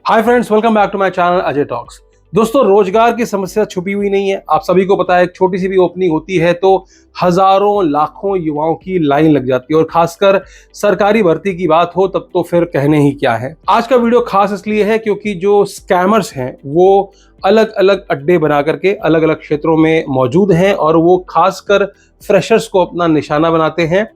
Hi friends, welcome back to my channel Ajay talks. दोस्तों, रोजगार की समस्या छुपी हुई नहीं है। आप सभी को पता है, एक छोटी सी भी ओपनिंग होती है तो हजारों लाखों युवाओं की लाइन लग जाती है और खासकर सरकारी भर्ती की बात हो तब तो फिर कहने ही क्या है। आज का वीडियो खास इसलिए है क्योंकि जो स्कैमर्स हैं वो अलग अलग अड्डे बना करके अलग अलग क्षेत्रों में मौजूद हैं और वो खासकर फ्रेशर्स को अपना निशाना बनाते हैं।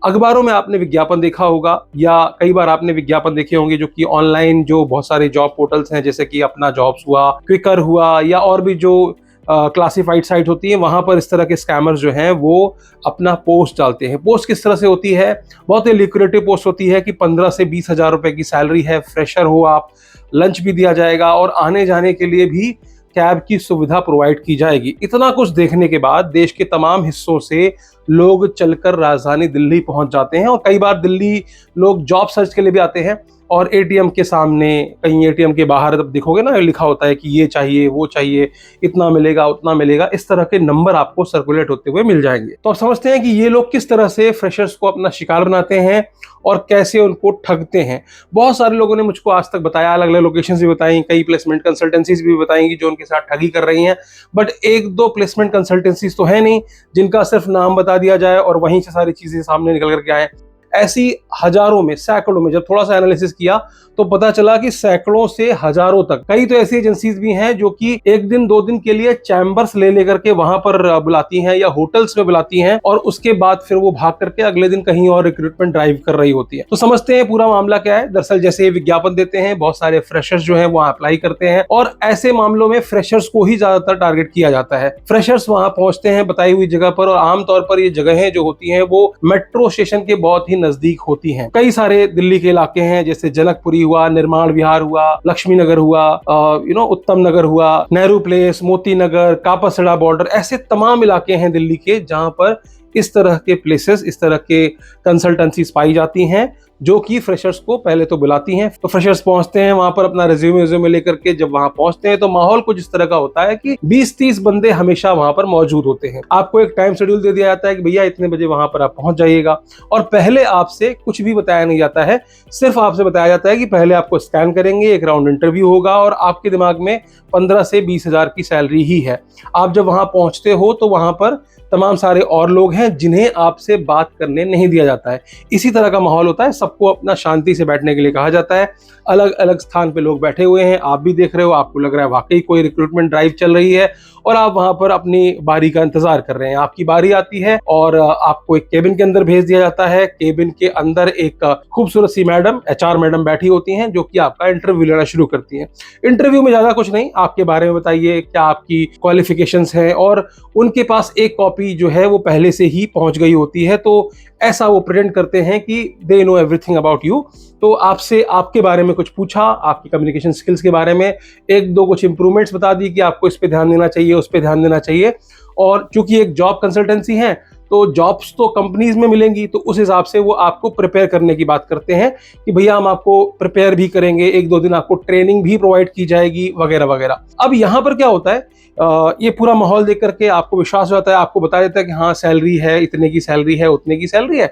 अखबारों में आपने विज्ञापन देखा होगा या कई बार आपने विज्ञापन देखे होंगे जो कि ऑनलाइन जो बहुत सारे जॉब पोर्टल्स हैं, जैसे कि अपना जॉब्स हुआ, क्विकर हुआ या और भी जो क्लासिफाइड साइट होती है, वहां पर इस तरह के स्कैमर्स जो हैं वो अपना पोस्ट डालते हैं। पोस्ट किस तरह से होती है? बहुत ही लिक्रेटिव पोस्ट होती है कि 15 से 20 हजार रुपए की सैलरी है, फ्रेशर हो आप, लंच भी दिया जाएगा और आने जाने के लिए भी कैब की सुविधा प्रोवाइड की जाएगी। इतना कुछ देखने के बाद देश के तमाम हिस्सों से लोग चलकर राजधानी दिल्ली पहुंच जाते हैं और कई बार दिल्ली लोग जॉब सर्च के लिए भी आते हैं और एटीएम के सामने, कहीं एटीएम के बाहर जब देखोगे ना, लिखा होता है कि ये चाहिए, वो चाहिए, इतना मिलेगा, उतना मिलेगा, इस तरह के नंबर आपको सर्कुलेट होते हुए मिल जाएंगे। तो आप समझते हैं कि ये लोग किस तरह से फ्रेशर्स को अपना शिकार बनाते हैं और कैसे उनको ठगते हैं। बहुत सारे लोगों ने मुझको आज तक बताया, अलग अलग लोकेशंस भी बताई, कई प्लेसमेंट कंसल्टेंसीज भी बताएंगी जो उनके साथ ठगी कर रही हैं। बट एक दो प्लेसमेंट कंसल्टेंसीज तो है नहीं जिनका सिर्फ नाम बता दिया जाए और वहीं से सारी चीजें सामने निकल करके आए। ऐसी हजारों में, सैकड़ों में जब थोड़ा सा एनालिसिस किया तो पता चला कि सैकड़ों से हजारों तक, कई तो ऐसी एजेंसीज भी हैं जो कि एक दिन दो दिन के लिए चैम्बर्स ले लेकर के वहां पर बुलाती हैं या होटल्स में बुलाती हैं और उसके बाद फिर वो भाग करके अगले दिन कहीं और रिक्रूटमेंट ड्राइव कर रही होती है। तो समझते हैं पूरा मामला क्या है। दरअसल जैसे विज्ञापन देते हैं, बहुत सारे फ्रेशर्स जो है वो अप्लाई करते हैं और ऐसे मामलों में फ्रेशर्स को ही ज्यादातर टारगेट किया जाता है। फ्रेशर्स वहां पहुंचते हैं बताई हुई जगह पर और आमतौर पर ये जगहें जो होती हैं वो मेट्रो स्टेशन के बहुत ही नजदीक होती हैं। कई सारे दिल्ली के इलाके हैं, जैसे जनकपुरी हुआ, निर्माण विहार हुआ, लक्ष्मी नगर हुआ, उत्तम नगर हुआ, नेहरू प्लेस, मोती नगर, कापासड़ा बॉर्डर, ऐसे तमाम इलाके हैं दिल्ली के जहां पर इस तरह के प्लेसेस, इस तरह के कंसल्टेंसीज पाई जाती हैं जो कि फ्रेशर्स को पहले तो बुलाती हैं। तो फ्रेशर्स पहुंचते हैं वहां पर अपना रिज्यूमे लेकर के। जब वहां पहुंचते हैं तो माहौल कुछ इस तरह का होता है कि 20-30 बंदे हमेशा वहां पर मौजूद होते हैं। आपको एक टाइम शेड्यूल दे दिया जाता है कि भैया इतने बजे वहां पर आप पहुंच जाइएगा और पहले आपसे कुछ भी बताया नहीं जाता है। सिर्फ आपसे बताया जाता है कि पहले आपको स्कैन करेंगे, एक राउंड इंटरव्यू होगा और आपके दिमाग में 15 से 20 हजार की सैलरी ही है। आप जब वहां पहुंचते हो तो वहां पर तमाम सारे और लोग हैं जिन्हें आपसे बात करने नहीं दिया जाता है। इसी तरह का माहौल होता है, सबको अपना शांति से बैठने के लिए कहा जाता है। अलग अलग स्थान पे लोग बैठे हुए हैं, आप भी देख रहे हो, आपको लग रहा है वाकई कोई रिक्रूटमेंट ड्राइव चल रही है और आप वहां पर अपनी बारी का इंतजार कर रहे हैं। आपकी बारी आती है और आपको एक केबिन के अंदर भेज दिया जाता है। केबिन के अंदर एक खूबसूरत सी मैडम, एचआर मैडम बैठी होती हैं जो कि आपका इंटरव्यू लेना शुरू करती हैं। इंटरव्यू में ज्यादा कुछ नहीं, आपके बारे में बताइए, क्या आपकी क्वालिफिकेशंस हैं, और उनके पास एक कॉपी जो है वो पहले से ही पहुंच गई होती है। तो ऐसा वो प्रेजेंट करते हैं कि they know everything about you. तो आपसे आपके बारे में कुछ पूछा, आपकी कम्युनिकेशन स्किल्स के बारे में एक दो कुछ इंप्रूवमेंट्स बता दी कि आपको इस पे ध्यान देना चाहिए, उस पे ध्यान देना चाहिए। और चूंकि एक जॉब कंसल्टेंसी है तो जॉब्स तो कंपनीज में मिलेंगी, तो उस हिसाब से वो आपको प्रिपेयर करने की बात करते हैं कि भैया हम आपको प्रिपेयर भी करेंगे, एक दो दिन आपको ट्रेनिंग भी प्रोवाइड की जाएगी वगैरह वगैरह। अब यहाँ पर क्या होता है, ये पूरा माहौल देख करके आपको विश्वास हो जाता है, आपको बताया जाता है कि हाँ सैलरी है, इतने की सैलरी है, उतने की सैलरी है,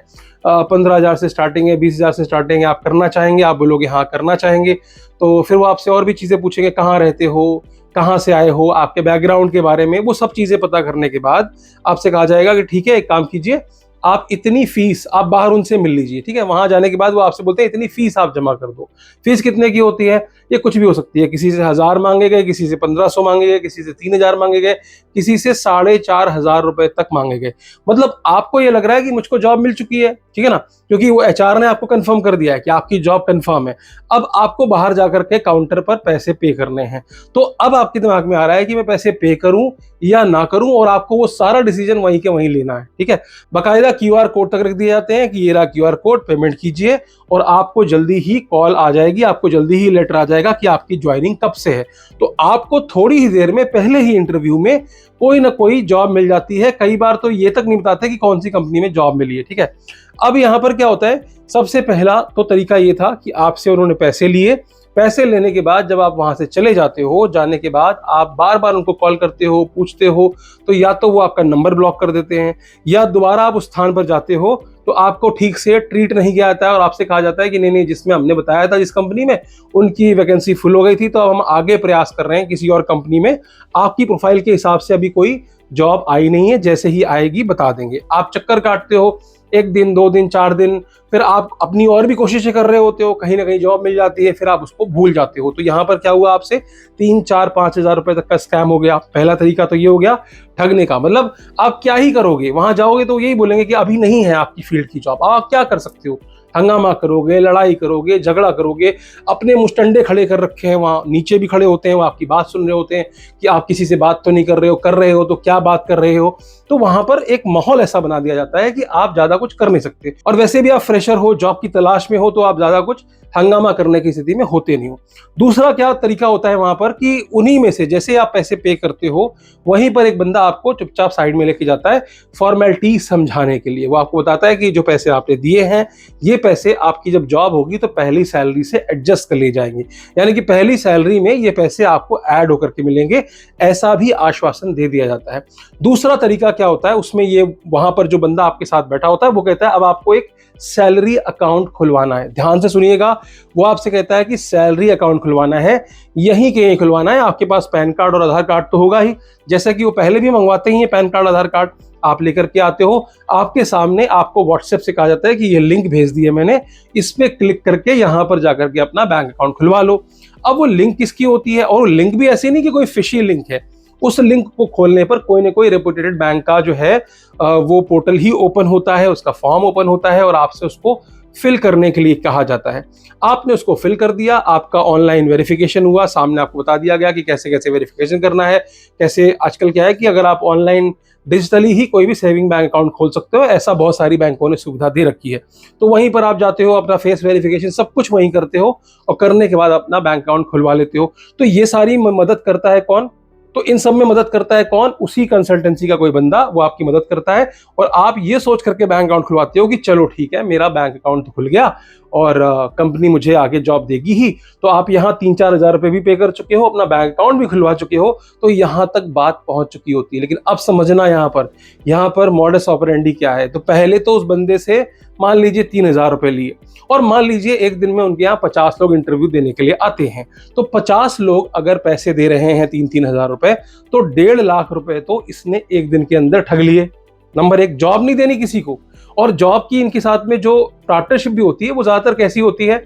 15 हजार से स्टार्टिंग है, 20 हजार से स्टार्टिंग है, आप करना चाहेंगे? आप बोलोगे हाँ करना चाहेंगे। तो फिर वो आपसे और भी चीजें पूछेंगे, कहाँ रहते हो, कहाँ से आए हो, आपके बैकग्राउंड के बारे में। वो सब चीजें पता करने के बाद आपसे कहा जाएगा कि ठीक है, एक काम कीजिए, आप इतनी फीस आप बाहर उनसे मिल लीजिए। ठीक है, वहां जाने के बाद वो आपसे बोलते हैं इतनी फीस आप जमा कर दो। फीस कितने की होती है? ये कुछ भी हो सकती है, किसी से 1000 मांगे गए, किसी से 1500 मांगे गए, किसी से 3000 मांगे गए, किसी से 4500 रुपए तक मांगे गए। मतलब आपको ये लग रहा है कि मुझको जॉब मिल चुकी है, ठीक है ना, क्योंकि वो एचआर ने आपको कंफर्म कर दिया है कि आपकी जॉब कंफर्म है। अब आपको बाहर जाकर के काउंटर पर पैसे पे करने हैं। तो अब आपके दिमाग में आ रहा है कि मैं पैसे पे करूं या ना करूं, और आपको वो सारा डिसीजन वहीं के वहीं लेना है। ठीक है, बाकायदा क्यूआर कोड तक रख दिए जाते हैं कि ये रहा क्यूआर कोड, पेमेंट कीजिए और आपको जल्दी ही कॉल आ जाएगी, आपको जल्दी ही लेटर आ जाएगा कि आपकी ज्वाइनिंग कब से है। तो आपको थोड़ी ही देर में, पहले ही इंटरव्यू में कोई ना कोई जॉब मिल जाती है। कई बार तो ये तक नहीं बताते कि कौन सी कंपनी में जॉब मिली है। ठीक है, अब यहां पर क्या होता है, सबसे पहला तो तरीका ये था कि आपसे उन्होंने पैसे लिए। पैसे लेने के बाद जब आप वहां से चले जाते हो, जाने के बाद आप बार बार उनको कॉल करते हो, पूछते हो, तो या तो वो आपका नंबर ब्लॉक कर देते हैं या दोबारा आप उस स्थान पर जाते हो तो आपको ठीक से ट्रीट नहीं किया जाता है और आपसे कहा जाता है कि नहीं नहीं, जिसमें हमने बताया था जिस कंपनी में, उनकी वैकेंसी फुल हो गई थी, तो अब हम आगे प्रयास कर रहे हैं किसी और कंपनी में, आपकी प्रोफाइल के हिसाब से अभी कोई जॉब आई नहीं है, जैसे ही आएगी बता देंगे। आप चक्कर काटते हो 1 दिन 2 दिन 4 दिन, फिर आप अपनी और भी कोशिशें कर रहे होते हो, कहीं ना कहीं जॉब मिल जाती है, फिर आप उसको भूल जाते हो। तो यहाँ पर क्या हुआ, आपसे 3 4 5 हज़ार रुपए तक का स्कैम हो गया। पहला तरीका तो ये हो गया ठगने का। मतलब आप क्या ही करोगे, वहां जाओगे तो यही बोलेंगे कि अभी नहीं है आपकी फील्ड की जॉब। आप क्या कर सकते हो, हंगामा करोगे, लड़ाई करोगे, झगड़ा करोगे, अपने मुस्टंडे खड़े कर रखे हैं, वहां नीचे भी खड़े होते हैं, वो आपकी बात सुन रहे होते हैं कि आप किसी से बात तो नहीं कर रहे हो तो क्या बात कर रहे हो। तो वहां पर एक माहौल ऐसा बना दिया जाता है कि आप ज्यादा कुछ कर नहीं सकते, और वैसे भी आप फ्रेशर हो, जॉब की तलाश में हो, तो आप ज्यादा कुछ हंगामा करने की स्थिति में होते नहीं हो। दूसरा क्या तरीका होता है वहां पर कि उन्हीं में से जैसे आप पैसे पे करते हो, वहीं पर एक बंदा आपको चुपचाप साइड में लेके जाता है फॉर्मेलिटी समझाने के लिए। वो आपको बताता है कि जो पैसे आपने दिए हैं, ये पैसे आपकी जब जॉब होगी तो पहली सैलरी से एडजस्ट कर ले जाएंगे, यानी कि पहली सैलरी में ये पैसे आपको ऐड होकर के मिलेंगे, ऐसा भी आश्वासन दे दिया जाता है। दूसरा तरीका क्या होता है, उसमें ये वहां पर जो बंदा आपके साथ बैठा होता है वो कहता है अब आपको एक सैलरी अकाउंट खुलवाना है। ध्यान से सुनिएगा, वो आपसे कहता है कि सैलरी अकाउंट खुलवाना है, यहीं के यहीं खुलवाना है। आपके पास पैन कार्ड और आधार कार्ड तो होगा ही, जैसा कि वो पहले भी मंगवाते ही हैं, पैन कार्ड आधार कार्ड आप लेकर के आते हो। आपके सामने आपको व्हाट्सएप से कहा जाता है कि ये लिंक भेज दिए मैंने, इस पे क्लिक करके यहां पर जाकर के अपना बैंक अकाउंट खुलवा लो। अब वो लिंक किसकी होती है, और लिंक भी ऐसे नहीं कि कोई फिशी लिंक है। उस लिंक को खोलने पर कोई ना कोई रेपुटेटेड बैंक का जो है वो पोर्टल ही ओपन होता है, उसका फॉर्म ओपन होता है और आपसे उसको फिल करने के लिए कहा जाता है। आपने उसको फिल कर दिया, आपका ऑनलाइन वेरिफिकेशन हुआ, सामने आपको बता दिया गया कि कैसे कैसे वेरिफिकेशन करना है, कैसे आजकल क्या है कि अगर आप ऑनलाइन डिजिटली ही कोई भी सेविंग बैंक अकाउंट खोल सकते हो, ऐसा बहुत सारी बैंकों ने सुविधा दे रखी है। तो वहीं पर आप जाते हो, अपना फेस वेरिफिकेशन सब कुछ वहीं करते हो और करने के बाद अपना बैंक अकाउंट खुलवा लेते हो। तो ये सारी मदद करता है कौन, तो इन सब में मदद करता है कौन, उसी कंसल्टेंसी का कोई बंदा, वो आपकी मदद करता है। और आप ये सोच करके बैंक अकाउंट खुलवाते हो कि चलो ठीक है, मेरा बैंक अकाउंट तो खुल गया और कंपनी मुझे आगे जॉब देगी ही। तो आप यहाँ 3 4 हज़ार रुपए भी पे कर चुके हो, अपना बैंक अकाउंट भी खुलवा चुके हो, तो यहाँ तक बात पहुंच चुकी होती है। लेकिन अब समझना यहाँ पर मॉडस ऑपरेंडी क्या है। तो पहले तो उस बंदे से मान लीजिए 3 हज़ार रुपए लिए, और मान लीजिए एक दिन में उनके यहाँ 50 लोग इंटरव्यू देने के लिए आते हैं, तो 50 लोग अगर पैसे दे रहे हैं 3 3 हज़ार रुपए, तो 1.5 लाख रुपए तो इसने एक दिन के अंदर ठग लिए। नंबर एक, जॉब नहीं देनी किसी को। और जॉब की इनके साथ में जो पार्टनरशिप भी होती है वो ज्यादातर कैसी होती है,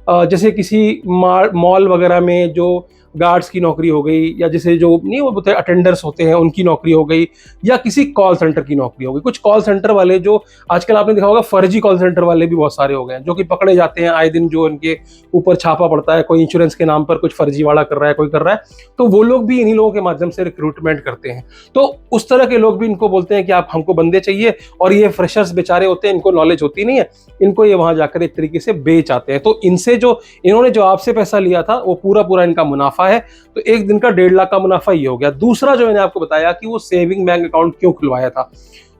जैसे किसी मॉल वगैरह में जो गार्ड्स की नौकरी हो गई, या जैसे जो नहीं वो बोलते अटेंडर्स होते हैं उनकी नौकरी हो गई, या किसी कॉल सेंटर की नौकरी हो गई। कुछ कॉल सेंटर वाले जो आजकल आपने देखा होगा, फर्जी कॉल सेंटर वाले भी बहुत सारे हो गए हैं, जो कि पकड़े जाते हैं आए दिन, जो इनके ऊपर छापा पड़ता है, कोई इंश्योरेंस के नाम पर कुछ फर्जीवाड़ा कर रहा है, कोई कर रहा है, तो वो लोग भी इन्हीं लोगों के माध्यम से रिक्रूटमेंट करते हैं। तो उस तरह के लोग भी इनको बोलते हैं कि आप हमको बंदे चाहिए, और ये फ्रेशर्स बेचारे होते हैं, इनको नॉलेज होती नहीं है, इनको ये वहां जाकर एक तरीके से बेच आते हैं। तो इनसे जो इन्होंने जो आपसे पैसा लिया था वो पूरा इनका मुनाफा है। तो एक दिन का 1.5 लाख का मुनाफा ये हो गया। दूसरा जो मैंने आपको बताया कि वो सेविंग बैंक अकाउंट क्यों खुलवाया था,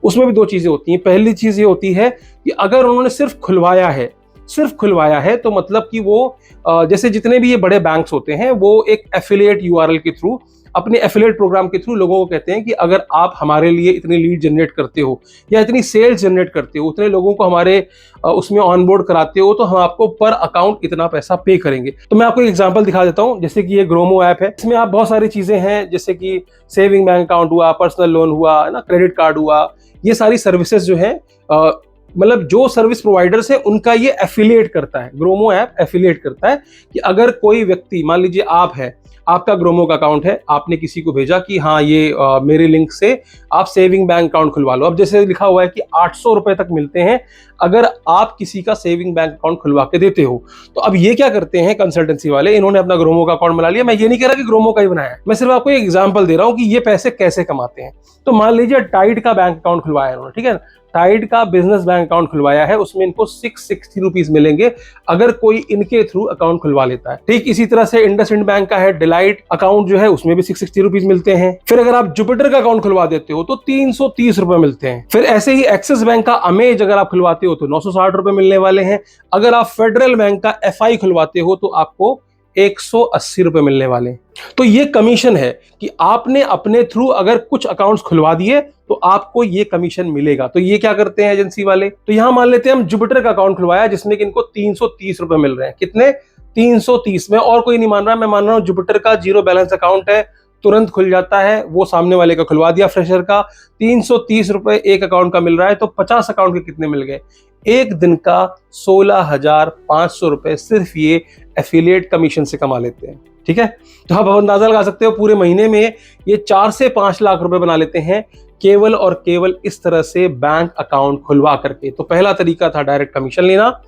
उसमें भी 2 चीजें होती हैं। पहली चीज ये होती है कि अगर उन्होंने सिर्फ खुलवाया है तो मतलब कि वो जैसे जितने भी ये बड़े बैंक्स होते हैं, वो एक एफिलिएट यूआरएल के थ्रू, अपने एफिलिएट प्रोग्राम के थ्रू लोगों को कहते हैं कि अगर आप हमारे लिए इतनी लीड जनरेट करते हो या इतनी सेल्स जनरेट करते हो, उतने लोगों को हमारे उसमें ऑनबोर्ड कराते हो, तो हम आपको पर अकाउंट इतना पैसा पे करेंगे। तो मैं आपको एक एग्जांपल दिखा देता हूं। जैसे कि ये ग्रोमो ऐप है, इसमें आप बहुत सारी चीजें हैं, जैसे कि सेविंग बैंक अकाउंट हुआ, पर्सनल लोन हुआ ना, क्रेडिट कार्ड हुआ, ये सारी सर्विसेज जो है मतलब जो सर्विस प्रोवाइडर्स है उनका ये एफिलिएट करता है। ग्रोमो ऐप एफिलिएट करता है कि अगर कोई व्यक्ति, मान लीजिए आप है, आपका ग्रोमो का अकाउंट है, आपने किसी को भेजा कि हाँ ये मेरे लिंक से आप सेविंग बैंक अकाउंट खुलवा लो। अब जैसे लिखा हुआ है कि 800 रुपए तक मिलते हैं अगर आप किसी का सेविंग बैंक अकाउंट खुलवा के देते हो। तो अब ये क्या करते हैं कंसल्टेंसी वाले, इन्होंने अपना ग्रोमो का अकाउंट बना लिया। मैं ये नहीं कह रहा कि ग्रोमो का ही बनाया है, मैं सिर्फ आपको एक एग्जांपल दे रहा हूं कि ये पैसे कैसे कमाते हैं। तो मान लीजिए टाइड का बैंक अकाउंट खुलवाया इन्होंने, ठीक है, टाइड का बिजनेस बैंक अकाउंट खुलवाया है, उसमें इनको 660 रुपीज मिलेंगे अगर कोई इनके थ्रू अकाउंट खुलवा लेता है। ठीक इसी तरह से इंडसइंड बैंक का है डिलाइट अकाउंट जो है, उसमें भी 660 रुपीज मिलते हैं। फिर अगर आप जुपिटर का अकाउंट खुलवा देते हो तो 330 रुपए मिलते हैं। फिर ऐसे ही एक्सिस बैंक का अमेज अगर आप खुलवाते हो तो 960 रुपए मिलने वाले हैं। अगर आप फेडरल बैंक का एफआई खुलवाते हो तो आपको 180 रुपए मिलने वाले। तो ये कमीशन है कि आपने अपने थ्रू अगर कुछ अकाउंट्स खुलवा दिए तो आपको ये कमीशन मिलेगा। तो ये क्या करते हैं एजेंसी वाले, तो यहां मान लेते हैं हम जुपिटर का अकाउंट खुलवाया जिसमें कि इनको 330 रुपए मिल रहे हैं। कितने? 330 में। और कोई नहीं मान रहा, मैं मान रहा हूं जुपिटर का जीरो बैलेंस अकाउंट है, तुरंत खुल जाता है। वो सामने वाले का खुलवा दिया फ्रेशर का, 330 रुपए एक अकाउंट का मिल रहा है, तो 50 अकाउंट के कितने मिल गए? एक दिन का 16,500 रुपए सिर्फ ये एफिलिएट कमीशन से कमा लेते हैं। ठीक है, तो आप अंदाजा लगा सकते हो पूरे महीने में ये 4 से 5 लाख रुपए बना लेते हैं केवल और केवल इस तरह से बैंक अकाउंट खुलवा करके। तो पहला तरीका था डायरेक्ट कमीशन लेना,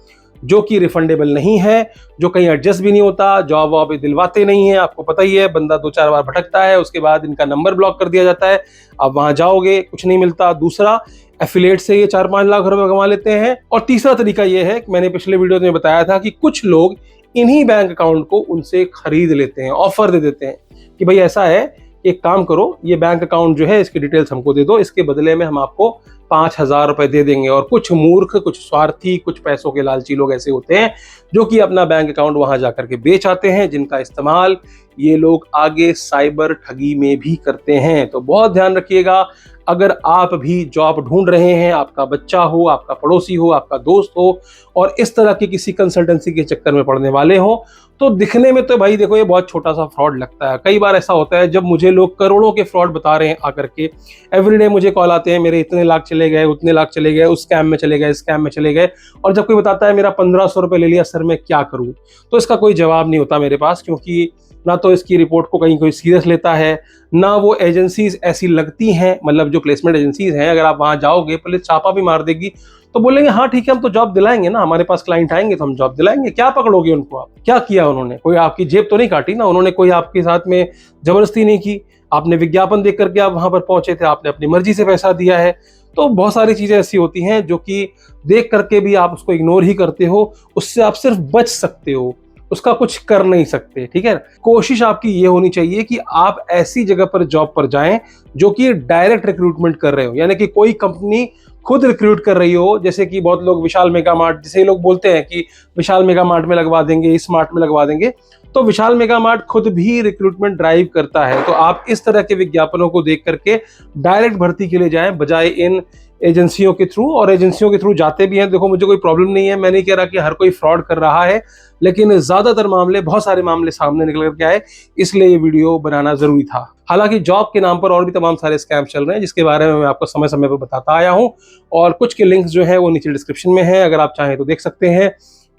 जो कि रिफंडेबल नहीं है, जो कहीं एडजस्ट भी नहीं होता, जॉब वॉब दिलवाते नहीं है। आपको पता ही है, बंदा 2-4 बार भटकता है, उसके बाद इनका नंबर ब्लॉक कर दिया जाता है, आप वहां जाओगे कुछ नहीं मिलता। दूसरा, एफिलिएट से ये 4-5 लाख रुपए कमा लेते हैं। और तीसरा तरीका ये है कि मैंने पिछले वीडियो में बताया था कि कुछ लोग इन्हीं बैंक अकाउंट को उनसे खरीद लेते हैं, ऑफर दे देते हैं कि भाई ऐसा है, एक काम करो, ये बैंक अकाउंट जो है इसकी डिटेल्स हमको दे दो, इसके बदले में हम आपको 5,000 रुपए दे देंगे। और कुछ मूर्ख, कुछ स्वार्थी, कुछ पैसों के लालची लोग ऐसे होते हैं जो कि अपना बैंक अकाउंट वहां जाकर के बेच आते हैं, जिनका इस्तेमाल ये लोग आगे साइबर ठगी में भी करते हैं। तो बहुत ध्यान रखिएगा, अगर आप भी जॉब ढूंढ रहे हैं, आपका बच्चा हो, आपका पड़ोसी हो, आपका दोस्त हो, और इस तरह की किसी कंसल्टेंसी के चक्कर में पड़ने वाले हो, तो दिखने में तो भाई देखो ये बहुत छोटा सा फ्रॉड लगता है। कई बार ऐसा होता है जब मुझे लोग करोड़ों के फ्रॉड बता रहे हैं आकर के, एवरीडे मुझे कॉल आते हैं, मेरे इतने लाख चले गए, उतने लाख चले गए, उस स्कैम में चले गए, स्कैम में चले गए। और जब कोई बताता है मेरा 1,500 रुपए ले लिया सर, मैं क्या करूं, तो इसका कोई जवाब नहीं होता मेरे पास, क्योंकि ना तो इसकी रिपोर्ट को कहीं कोई सीरियस लेता है, ना वो एजेंसीज ऐसी लगती हैं, मतलब जो प्लेसमेंट एजेंसीज हैं, अगर आप वहां जाओगे पुलिस छापा भी मार देगी तो बोलेंगे हाँ ठीक है हम तो जॉब दिलाएंगे ना, हमारे पास क्लाइंट आएंगे तो हम जॉब दिलाएंगे। क्या पकड़ोगे उनको आप? क्या किया उन्होंने? कोई आपकी जेब तो नहीं काटी ना, उन्होंने कोई आपके साथ में जबरदस्ती नहीं की, आपने विज्ञापन देख करके आप वहां पर पहुंचे थे, आपने अपनी मर्जी से पैसा दिया है। तो बहुत सारी चीजें ऐसी होती हैं जो कि देख करके भी आप उसको इग्नोर ही करते हो, उससे आप सिर्फ बच सकते हो, उसका कुछ कर नहीं सकते। ठीक है, कोशिश आपकी ये होनी चाहिए कि आप ऐसी जगह पर जॉब पर जाएं जो कि डायरेक्ट रिक्रूटमेंट कर रहे हो, यानी कि कोई कंपनी खुद रिक्रूट कर रही हो। जैसे कि बहुत लोग विशाल मेगा मार्ट, जैसे लोग बोलते हैं कि विशाल मेगा मार्ट में लगवा देंगे, स्मार्ट में लगवा देंगे, तो विशाल मेगा मार्ट खुद भी रिक्रूटमेंट ड्राइव करता है। तो आप इस तरह के विज्ञापनों को देख करके डायरेक्ट भर्ती के लिए जाएं, बजाय इन एजेंसियों के थ्रू। और एजेंसियों के थ्रू जाते भी हैं, देखो मुझे कोई प्रॉब्लम नहीं है, मैं नहीं कह रहा कि हर कोई फ्रॉड कर रहा है, लेकिन ज्यादातर मामले, बहुत सारे मामले सामने निकल करके आए, इसलिए ये वीडियो बनाना जरूरी था। हालांकि जॉब के नाम पर और भी तमाम सारे स्कैम चल रहे हैं, जिसके बारे में मैं आपको समय समय पर बताता आया हूं, और कुछ के लिंक्स जो है वो नीचे डिस्क्रिप्शन में है, अगर आप चाहें तो देख सकते हैं,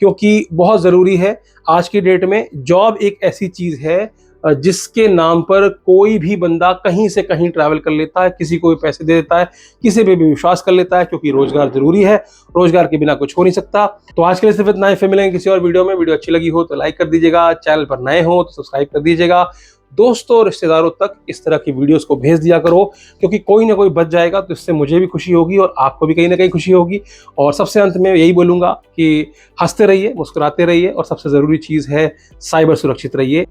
क्योंकि बहुत जरूरी है। आज की डेट में जॉब एक ऐसी चीज है जिसके नाम पर कोई भी बंदा कहीं से कहीं ट्रैवल कर लेता है, किसी को भी पैसे दे देता है, किसी पे भी विश्वास कर लेता है, क्योंकि रोजगार जरूरी है, रोजगार के बिना कुछ हो नहीं सकता। तो आज के लिए सिर्फ इतना ही, फिर मिलेंगे किसी और वीडियो में। वीडियो अच्छी लगी हो तो लाइक कर दीजिएगा, चैनल पर नए हो तो सब्सक्राइब कर दीजिएगा, दोस्तों और रिश्तेदारों तक इस तरह की वीडियोस को भेज दिया करो, क्योंकि कोई ना कोई बच जाएगा तो इससे मुझे भी खुशी होगी और आपको भी कहीं ना कहीं खुशी होगी। और सबसे अंत में यही बोलूंगा कि हंसते रहिए, मुस्कुराते रहिए, और सबसे जरूरी चीज है साइबर सुरक्षित रहिए।